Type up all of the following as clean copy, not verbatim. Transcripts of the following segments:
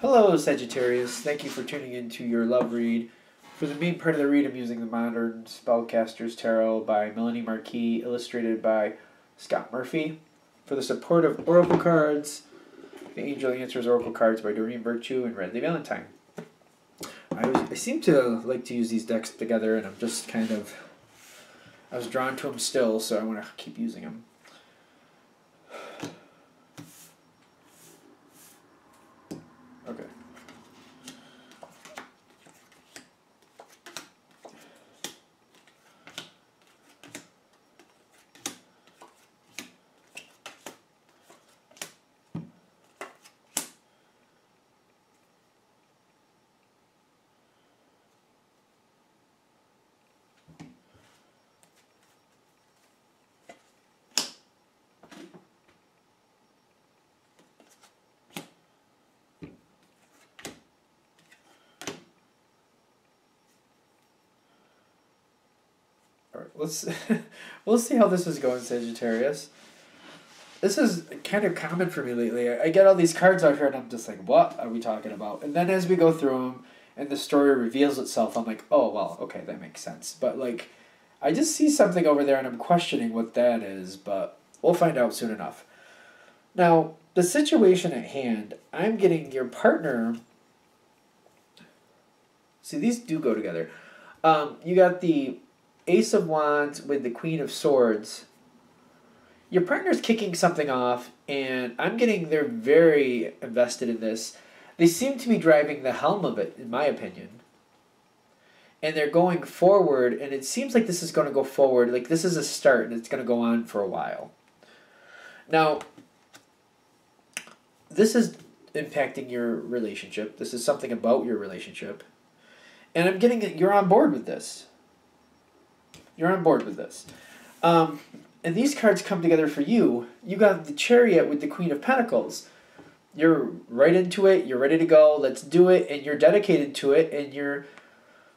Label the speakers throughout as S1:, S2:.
S1: Hello, Sagittarius. Thank you for tuning into your love read. For the main part of the read, I'm using the Modern Spellcaster's Tarot by Melanie Marquis, illustrated by Scott Murphy. For the support of Oracle cards, the Angel Answers Oracle cards by Doreen Virtue and Radley Valentine. I seem to like to use these decks together, and I'm just I was drawn to them still, so I want to keep using them. Okay. We'll see how this is going, Sagittarius. This is kind of common for me lately. I get all these cards out here and I'm just like, what are we talking about? And then as we go through them and the story reveals itself, I'm like, oh, well, okay, that makes sense. But like, I just see something over there and I'm questioning what that is, but we'll find out soon enough. Now, the situation at hand, I'm getting your partner. See, these do go together. You got the Ace of Wands with the Queen of Swords. Your partner's kicking something off, and I'm getting they're very invested in this. They seem to be driving the helm of it, in my opinion. And they're going forward, and it seems like this is going to go forward. Like this is a start, and it's going to go on for a while. Now, this is impacting your relationship. This is something about your relationship. And I'm getting that you're on board with this. You're on board with this. And these cards come together for you. You got the Chariot with the Queen of Pentacles. You're right into it. You're ready to go. Let's do it. And you're dedicated to it. And you're,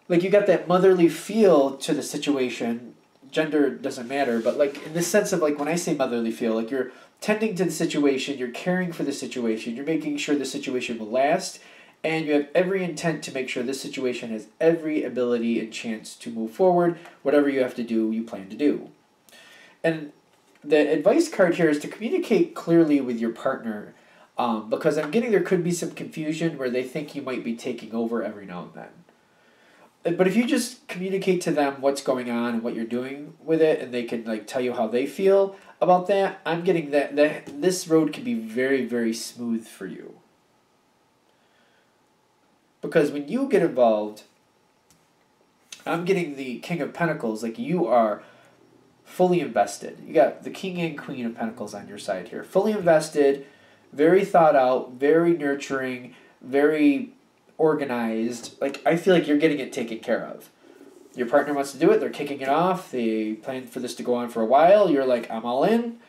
S1: like, you got that motherly feel to the situation. Gender doesn't matter. But, like, in the sense of, like, when I say motherly feel, like, you're tending to the situation. You're caring for the situation. You're making sure the situation will last. And you have every intent to make sure this situation has every ability and chance to move forward. Whatever you have to do, you plan to do. And the advice card here is to communicate clearly with your partner, because I'm getting there could be some confusion where they think you might be taking over every now and then. But if you just communicate to them what's going on and what you're doing with it, and they can like tell you how they feel about that, I'm getting that this road can be very, very smooth for you. Because when you get involved, I'm getting the King of Pentacles, like you are fully invested. You got the King and Queen of Pentacles on your side here. Fully invested, very thought out, very nurturing, very organized. Like, I feel like you're getting it taken care of. Your partner wants to do it. They're kicking it off. They plan for this to go on for a while. You're like, I'm all in.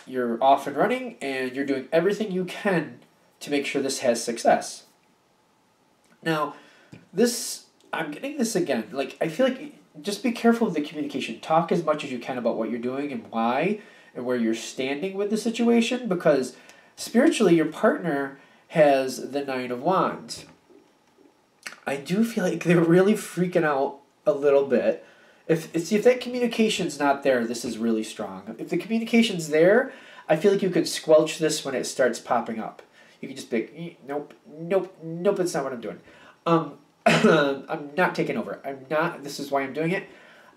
S1: You're off and running, and you're doing everything you can to make sure this has success. Now, I'm getting this again. Like, I feel like just be careful with the communication. Talk as much as you can about what you're doing and why and where you're standing with the situation, because spiritually your partner has the Nine of Wands. I do feel like they're really freaking out a little bit. If that communication's not there, this is really strong. If the communication's there, I feel like you could squelch this when it starts popping up. You can just be like, nope, that's not what I'm doing. I'm not taking over. This is why I'm doing it.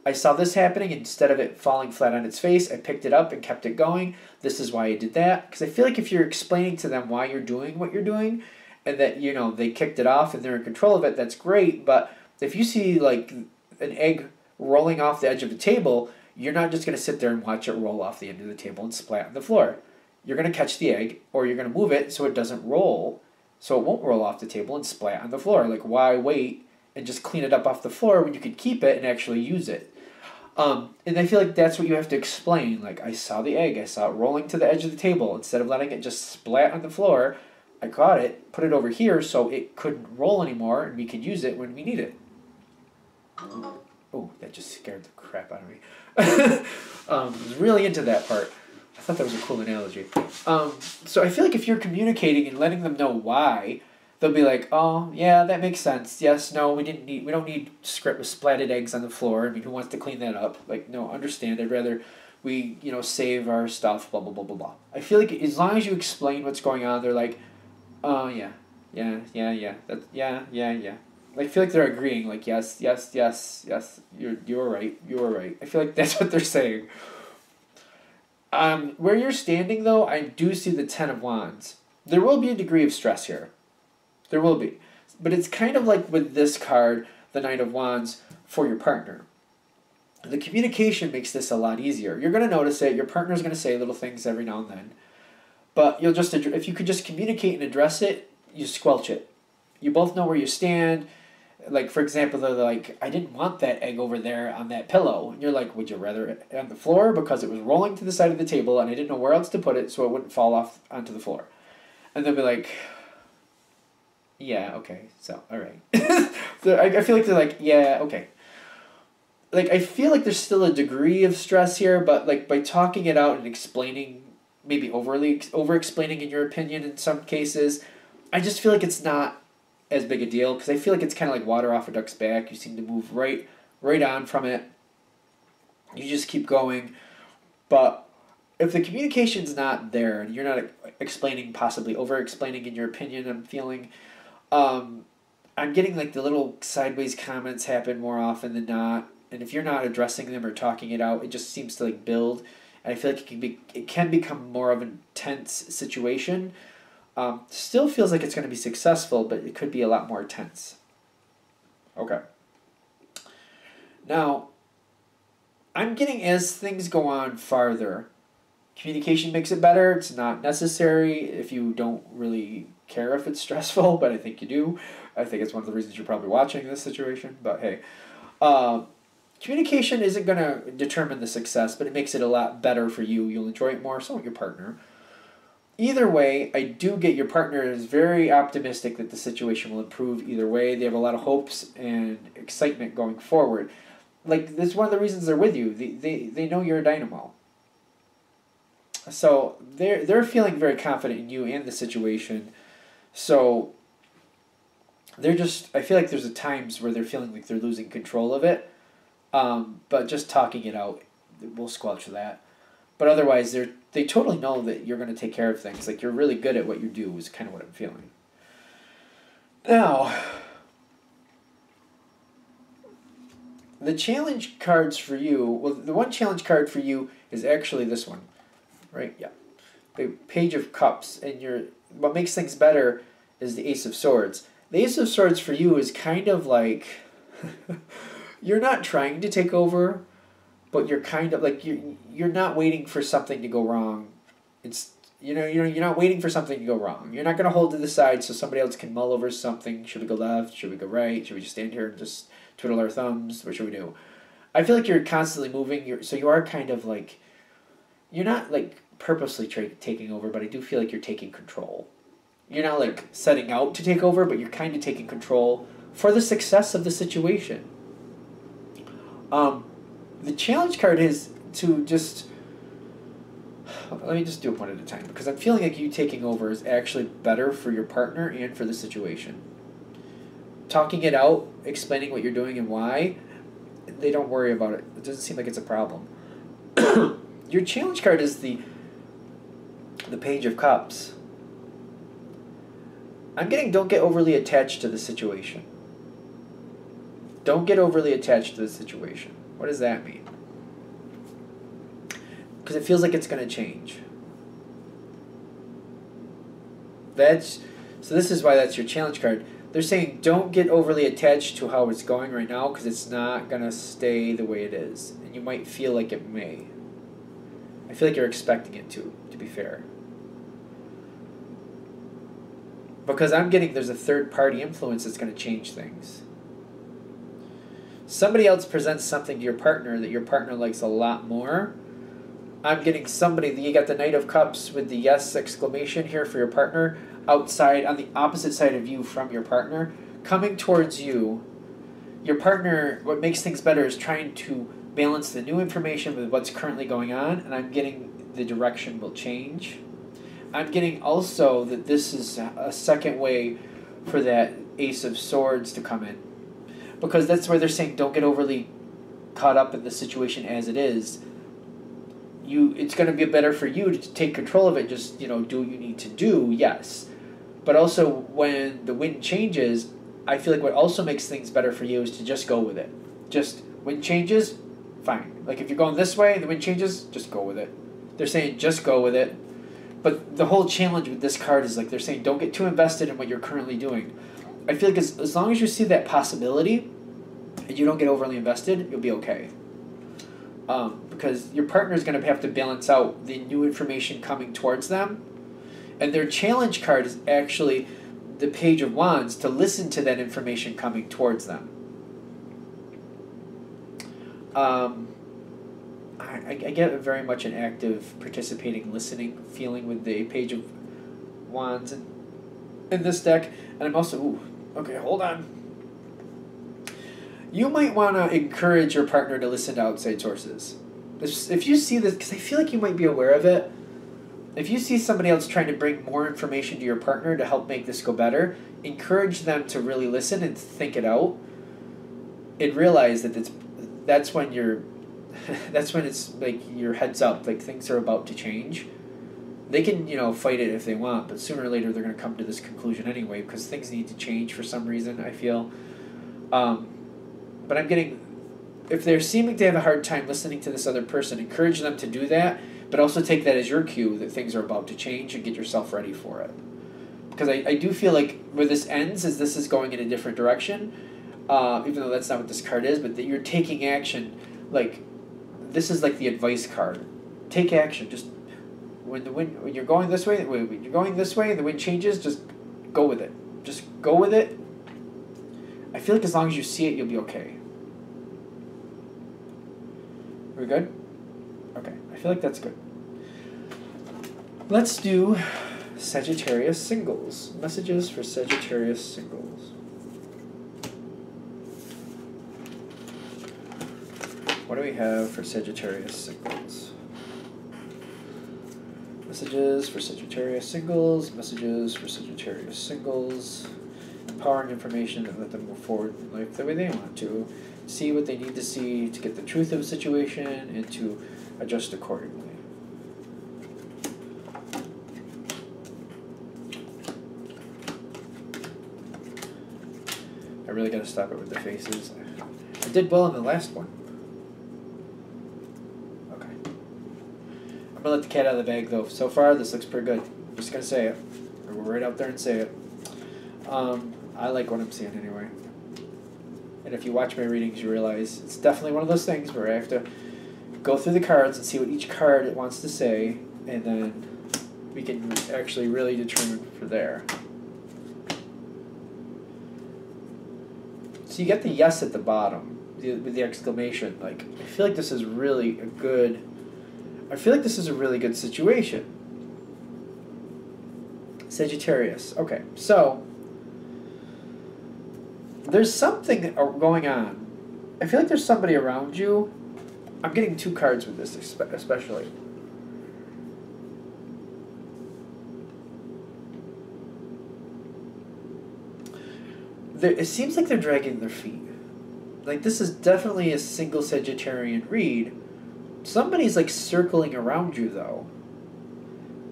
S1: I saw this happening. Instead of it falling flat on its face, I picked it up and kept it going. This is why I did that. Because I feel like if you're explaining to them why you're doing what you're doing, and that, you know, they kicked it off and they're in control of it, that's great. But if you see, like, an egg rolling off the edge of the table, you're not just going to sit there and watch it roll off the end of the table and splat on the floor. You're going to catch the egg, or you're going to move it so it doesn't roll, so it won't roll off the table and splat on the floor. Like, why wait and just clean it up off the floor when you could keep it and actually use it? And I feel like that's what you have to explain. Like, I saw the egg. I saw it rolling to the edge of the table. Instead of letting it just splat on the floor, I caught it, put it over here so it couldn't roll anymore, and we could use it when we need it. Oh, that just scared the crap out of me. I was really into that part. thought that was a cool analogy. So I feel like if you're communicating and letting them know why, they'll be like, oh yeah, that makes sense. Yes, no, we don't need script with splatted eggs on the floor. I mean, who wants to clean that up? Like, no, understand. I'd rather we, save our stuff. Blah blah blah blah blah. I feel like as long as you explain what's going on, they're like, oh yeah, yeah. I feel like they're agreeing. Like, yes. You were right. You were right. I feel like that's what they're saying. Where you're standing though, I do see the Ten of Wands. There will be a degree of stress here. There will be. But it's kind of like with this card, the Knight of Wands, for your partner. The communication makes this a lot easier. You're going to notice it. Your partner's going to say little things every now and then. But you'll just, if you could just communicate and address it, you squelch it. You both know where you stand. Like, for example, they're like, I didn't want that egg over there on that pillow. And you're like, would you rather it on the floor? Because it was rolling to the side of the table and I didn't know where else to put it so it wouldn't fall off onto the floor. And they'll be like, yeah, okay, so, all right. I feel like they're like, yeah, okay. Like, I feel like there's still a degree of stress here, but, like, by talking it out and explaining, maybe over-explaining in your opinion in some cases, I just feel like it's not as big a deal, because I feel like it's kind of like water off a duck's back. You seem to move right on from it. You just keep going. But if the communication's not there, and you're not explaining, possibly over-explaining in your opinion, I'm feeling... I'm getting like the little sideways comments happen more often than not, and if you're not addressing them or talking it out, it just seems to like build, and I feel like it can become more of an tense situation. Still feels like it's going to be successful, but it could be a lot more tense. Okay. Now, I'm getting as things go on farther, communication makes it better. It's not necessary if you don't really care if it's stressful, but I think you do. I think it's one of the reasons you're probably watching this situation, but hey. Communication isn't going to determine the success, but it makes it a lot better for you. You'll enjoy it more, so will your partner. Either way, I do get your partner is very optimistic that the situation will improve either way. They have a lot of hopes and excitement going forward. Like, this is one of the reasons they're with you. They know you're a dynamo. So they're feeling very confident in you and the situation. So they're just, I feel like there's times where they're feeling like they're losing control of it. But just talking it out will squelch that. But otherwise, they totally know that you're going to take care of things. Like, you're really good at what you do is kind of what I'm feeling. Now, the challenge cards for you, well, the one challenge card for you is actually this one. Right? Yeah. The Page of Cups. And what makes things better is the Ace of Swords. The Ace of Swords for you is kind of like... you're not trying to take over, but you're kind of like you're not waiting for something to go wrong. It's you're not waiting for something to go wrong. You're not going to hold to the side so somebody else can mull over something. Should we go left? Should we go right? Should we just stand here and just twiddle our thumbs? What should we do? I feel like you're constantly moving. So you are kind of like, you're not like purposely taking over, but I do feel like you're taking control. You're not like setting out to take over, but you're kind of taking control for the success of the situation. The challenge card is to just... Let me just do it one at a time, because I'm feeling like you taking over is actually better for your partner and for the situation. Talking it out, explaining what you're doing and why, they don't worry about it. It doesn't seem like it's a problem. Your challenge card is the Page of Cups. I'm getting don't get overly attached to the situation. Don't get overly attached to the situation. What does that mean? Because it feels like it's going to change. So this is why that's your challenge card. They're saying don't get overly attached to how it's going right now, because it's not going to stay the way it is. And you might feel like it may. I feel like you're expecting it to be fair. Because I'm getting there's a third-party influence that's going to change things. Somebody else presents something to your partner that your partner likes a lot more. I'm getting somebody, you got the Knight of Cups with the yes exclamation here for your partner, outside, on the opposite side of you from your partner, coming towards you. Your partner, what makes things better is trying to balance the new information with what's currently going on, and I'm getting the direction will change. I'm getting also that this is a second way for that Ace of Swords to come in. Because that's where they're saying don't get overly caught up in the situation as it is. It's going to be better for you to take control of it, just, do what you need to do, yes. But also, when the wind changes, I feel like what also makes things better for you is to just go with it. Just, wind changes, fine. Like, if you're going this way and the wind changes, just go with it. They're saying just go with it. But the whole challenge with this card is, like, they're saying don't get too invested in what you're currently doing. I feel like as long as you see that possibility and you don't get overly invested, you'll be okay. Because your partner is going to have to balance out the new information coming towards them. And their challenge card is actually the Page of Wands, to listen to that information coming towards them. I get very much an active, participating, listening feeling with the Page of Wands in this deck. And I'm also... Ooh, okay, hold on. You might want to encourage your partner to listen to outside sources. If you see this, because I feel like you might be aware of it, if you see somebody else trying to bring more information to your partner to help make this go better, encourage them to really listen and think it out, and realize that that's when it's like your head's up, like things are about to change. They can, fight it if they want, but sooner or later they're going to come to this conclusion anyway, because things need to change for some reason, I feel. But I'm getting, if they're seeming to have a hard time listening to this other person, encourage them to do that, but also take that as your cue that things are about to change and get yourself ready for it. Because I do feel like where this ends is this is going in a different direction, even though that's not what this card is, but that you're taking action. Like, this is like the advice card. Take action. Just when you're going this way, when you're going this way and the wind changes, just go with it. Just go with it. I feel like as long as you see it, you'll be okay. Are we good? Okay, I feel like that's good. Let's do Sagittarius singles. Messages for Sagittarius singles. What do we have for Sagittarius singles? Messages for Sagittarius singles. Messages for Sagittarius singles. Empowering information and let them move forward in life the way they want to. See what they need to see to get the truth of a situation and to adjust accordingly. I really got to stop it with the faces. I did well in the last one. Okay. I'm going to let the cat out of the bag, though. So far, this looks pretty good. I'm just going to say it. Or go right out there and say it. I like what I'm seeing anyway. And if you watch my readings, you realize it's definitely one of those things where I have to go through the cards and see what each card it wants to say, and then we can actually really determine for there. So you get the yes at the bottom with the exclamation. Like, I feel like this is really a good... I feel like this is a really good situation. Sagittarius. Okay, so... there's something going on. I feel like there's somebody around you. I'm getting two cards with this especially. It seems like they're dragging their feet. Like, this is definitely a single Sagittarian read. Somebody's like circling around you though.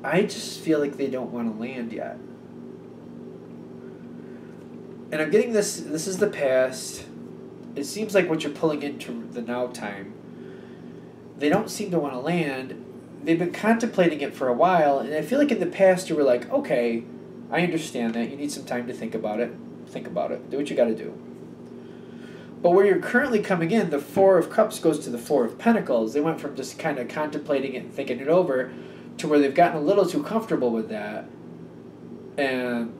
S1: I just feel like they don't want to land yet. And I'm getting this is the past. It seems like what you're pulling into the now time. They don't seem to want to land. They've been contemplating it for a while, and I feel like in the past you were like, okay, I understand that. You need some time to think about it. Think about it. Do what you got to do. But where you're currently coming in, the Four of Cups goes to the Four of Pentacles. They went from just kind of contemplating it and thinking it over to where they've gotten a little too comfortable with that. And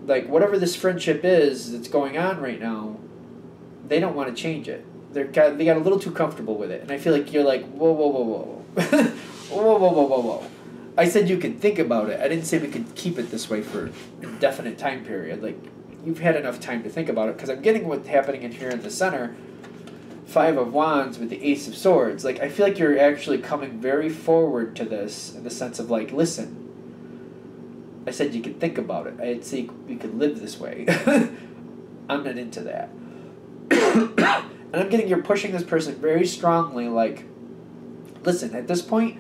S1: like, whatever this friendship is that's going on right now, they don't want to change it. They got a little too comfortable with it. And I feel like you're like, whoa, whoa, whoa, whoa. Whoa, whoa, whoa, whoa, whoa. I said you could think about it. I didn't say we could keep it this way for an indefinite time period. Like, you've had enough time to think about it. Because I'm getting what's happening in here in the center. Five of Wands with the Ace of Swords. Like, I feel like you're actually coming very forward to this in the sense of, like, listen. I said you could think about it. I'd say you could live this way. I'm not into that. And I'm getting you're pushing this person very strongly, like, listen, at this point,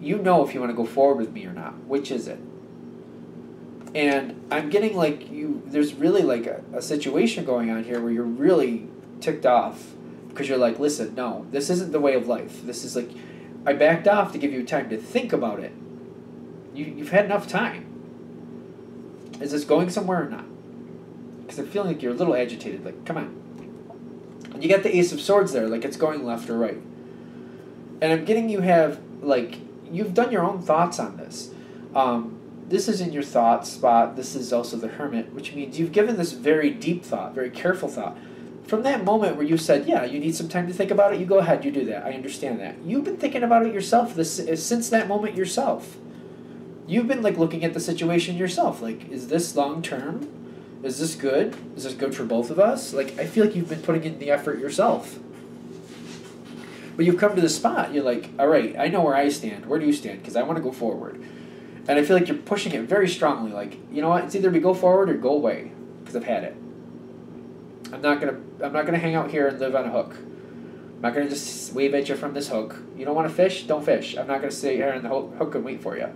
S1: you know if you want to go forward with me or not. Which is it? And I'm getting like there's really like a situation going on here where you're really ticked off because you're like, listen, no, this isn't the way of life. This is like, I backed off to give you time to think about it. You've had enough time. Is this going somewhere or not? Because I'm feeling like you're a little agitated. Like, come on. And you got the Ace of Swords there, like it's going left or right. And I'm getting you have, like, you've done your own thoughts on this. This is in your thought spot. This is also the Hermit, which means you've given this very deep thought, very careful thought. From that moment where you said, yeah, you need some time to think about it, you go ahead, you do that. I understand that. You've been thinking about it yourself since that moment yourself. You've been, like, looking at the situation yourself. Like, is this long-term? Is this good? Is this good for both of us? Like, I feel like you've been putting in the effort yourself. But you've come to the spot. You're like, all right, I know where I stand. Where do you stand? Because I want to go forward. And I feel like you're pushing it very strongly. Like, you know what? It's either we go forward or go away. Because I've had it. I'm not gonna hang out here and live on a hook. I'm not gonna just wave at you from this hook. You don't want to fish? Don't fish. I'm not gonna sit here on the hook and wait for you.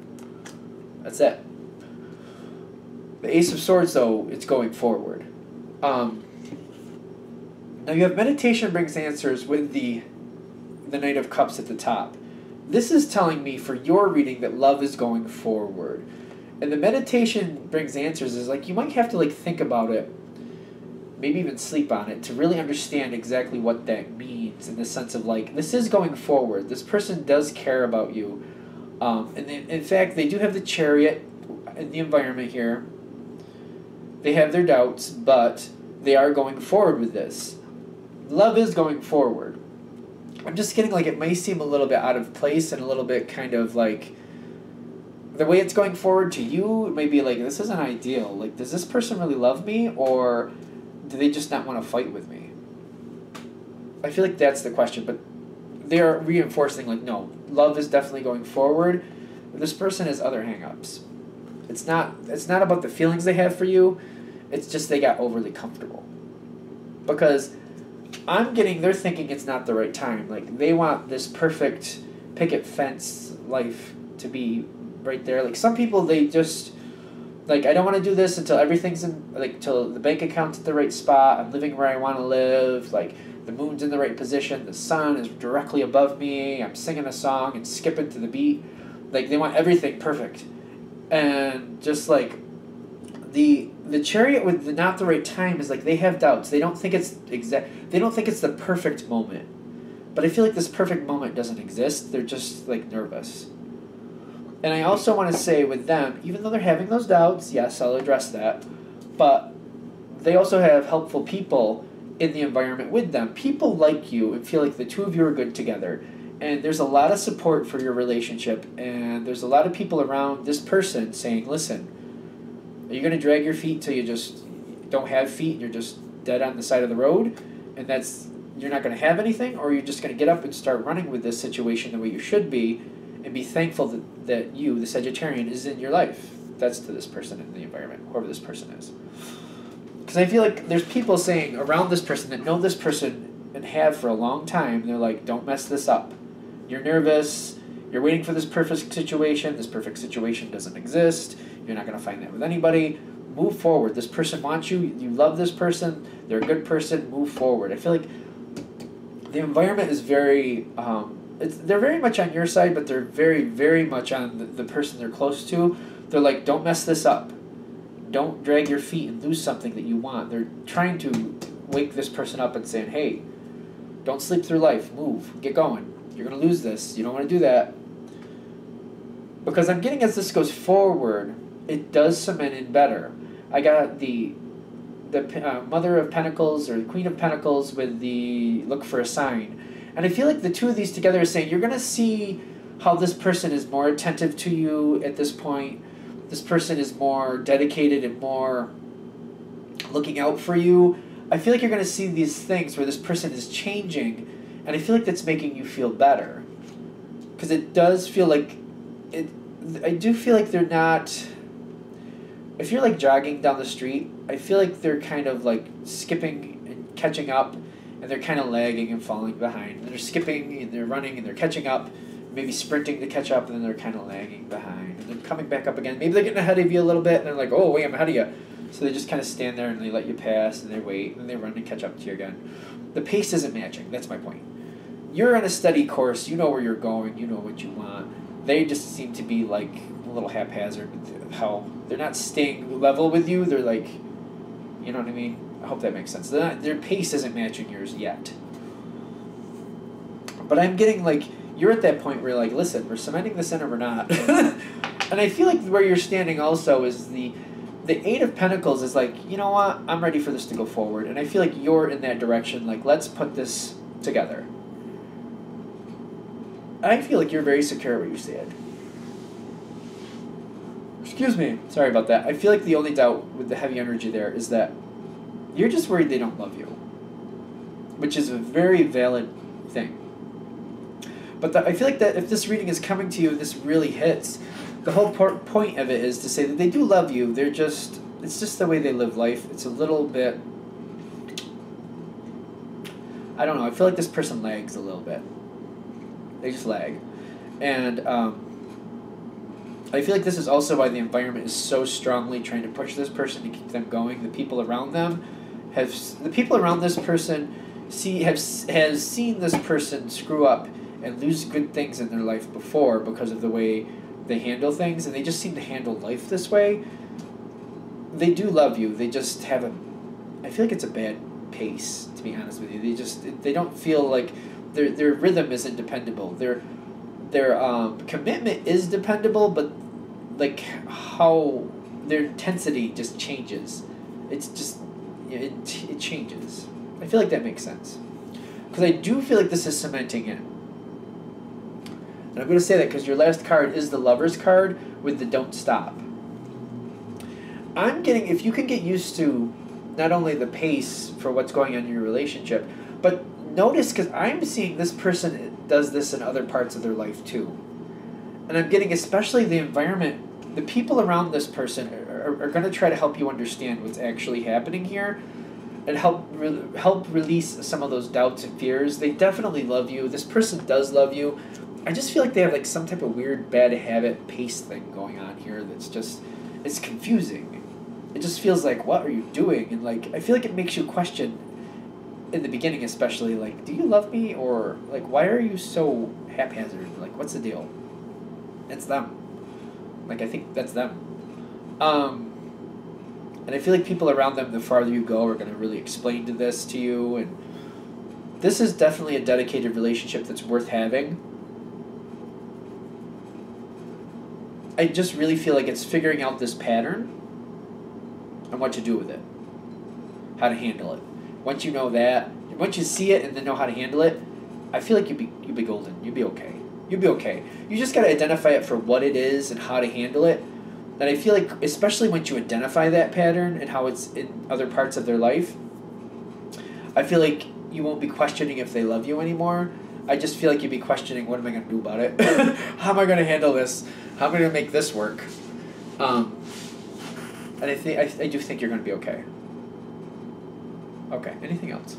S1: That's it. The Ace of Swords, though, it's going forward. Now you have meditation brings answers with the Knight of Cups at the top. This is telling me for your reading that love is going forward. And the meditation brings answers is like you might have to like think about it, maybe even sleep on it to really understand exactly what that means in the sense of like this is going forward. This person does care about you. And in fact, they do have the Chariot in the environment here. They have their doubts, but they are going forward with this. Love is going forward. I'm just getting like it may seem a little bit out of place and a little bit kind of like the way it's going forward to you, it may be like, this isn't ideal. Like, does this person really love me or do they just not want to fight with me? I feel like that's the question, but they're reinforcing like, no, love is definitely going forward. This person has other hang-ups. It's not about the feelings they have for you. It's just they got overly comfortable. Because I'm getting, they're thinking it's not the right time. Like, they want this perfect picket fence life to be right there. Like, some people, they just, like, I don't want to do this until everything's in, like, till the bank account's at the right spot. I'm living where I want to live. Like, the moon's in the right position. The sun is directly above me. I'm singing a song and skipping to the beat. Like, they want everything perfect. And just, like, the Chariot with the not the right time is like they have doubts. They don't think it's they don't think it's the perfect moment. But I feel like this perfect moment doesn't exist. They're just like nervous. And I also want to say with them, even though they're having those doubts, yes, I'll address that, but they also have helpful people in the environment with them. People like you and feel like the two of you are good together. And there's a lot of support for your relationship, and there's a lot of people around this person saying, listen, are you going to drag your feet till you just don't have feet and you're just dead on the side of the road and you're not going to have anything? Or are you just going to get up and start running with this situation the way you should be and be thankful that you, the Sagittarian, is in your life? That's to this person in the environment, whoever this person is. Because I feel like there's people saying around this person that know this person and have for a long time, they're like, don't mess this up. You're nervous. You're waiting for this perfect situation. This perfect situation doesn't exist. You're not going to find that with anybody. Move forward. This person wants you. You love this person. They're a good person. Move forward. I feel like the environment is very... they're very much on your side, but they're very, very much on the person they're close to. They're like, don't mess this up. Don't drag your feet and lose something that you want. They're trying to wake this person up and saying, hey, don't sleep through life. Move. Get going. You're going to lose this. You don't want to do that. Because I'm getting as this goes forward, it does cement in better. I got the Mother of Pentacles or the Queen of Pentacles with the look for a sign. And I feel like the two of these together are saying you're going to see how this person is more attentive to you at this point. This person is more dedicated and more looking out for you. I feel like you're going to see these things where this person is changing, and I feel like that's making you feel better. Because it does feel like... I do feel like they're not... if you're like jogging down the street, I feel like they're kind of like skipping and catching up, and they're kind of lagging and falling behind. And they're skipping and they're running and they're catching up, maybe sprinting to catch up, and then they're kind of lagging behind. And they're coming back up again. Maybe they're getting ahead of you a little bit, and they're like, oh, wait, I'm ahead of you. So they just kind of stand there and they let you pass, and they wait, and they run and catch up to you again. The pace isn't matching. That's my point. You're on a steady course. You know where you're going. You know what you want. They just seem to be like a little haphazard with how they're not staying level with you. They're like, you know what I mean? I hope that makes sense. Their pace isn't matching yours yet. But I'm getting like, you're at that point where you're like, listen, we're cementing this in or we're not. And I feel like where you're standing also is the Eight of Pentacles is like, you know what, I'm ready for this to go forward. And I feel like you're in that direction, like, let's put this together. I feel like you're very secure where you stand. Excuse me, sorry about that. I feel like the only doubt with the heavy energy there is that you're just worried they don't love you, which is a very valid thing. But I feel like that if this reading is coming to you and this really hits, the whole point of it is to say that they do love you. They're just, it's just the way they live life. It's a little bit, I don't know, I feel like this person lags a little bit. They just lag. And I feel like this is also why the environment is so strongly trying to push this person to keep them going. The people around them the people around this person has seen this person screw up and lose good things in their life before because of the way they handle things, and they just seem to handle life this way. They do love you. They just have I feel like it's a bad pace, to be honest with you. They don't feel like their rhythm isn't dependable. Their commitment is dependable, but like how their intensity just changes. It's just it changes. I feel like that makes sense, because I do feel like this is cementing in. And I'm going to say that because your last card is the Lover's card with the don't stop. I'm getting, if you can get used to not only the pace for what's going on in your relationship, but notice, because I'm seeing this person does this in other parts of their life too. And I'm getting, especially the environment, the people around this person are going to try to help you understand what's actually happening here and help release some of those doubts and fears. They definitely love you. This person does love you. I just feel like they have like some type of weird bad habit pace thing going on here that's just, it's confusing. It just feels like, what are you doing? And like, I feel like it makes you question, in the beginning especially, like, do you love me? Or like, why are you so haphazard? Like, what's the deal? It's them. Like, I think that's them. And I feel like people around them, the farther you go, are going to really explain this to you. And this is definitely a dedicated relationship that's worth having. I just really feel like it's figuring out this pattern and what to do with it, how to handle it. Once you know that, once you see it and then know how to handle it, I feel like you'd be golden. You'd be okay. You'd be okay. You just got to identify it for what it is and how to handle it. And I feel like, especially once you identify that pattern and how it's in other parts of their life, I feel like you won't be questioning if they love you anymore. I just feel like you'd be questioning, what am I going to do about it? How am I going to handle this? How am I going to make this work? And I do think you're going to be okay. Okay, anything else?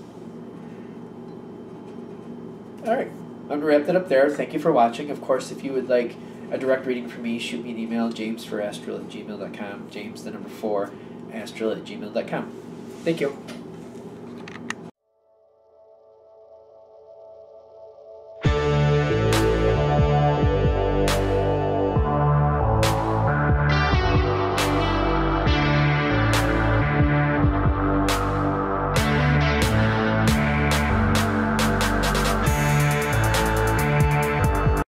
S1: All right, I'm going to wrap that up there. Thank you for watching. Of course, if you would like a direct reading from me, shoot me an email, james4astral@gmail.com, james4astral@gmail.com. Thank you.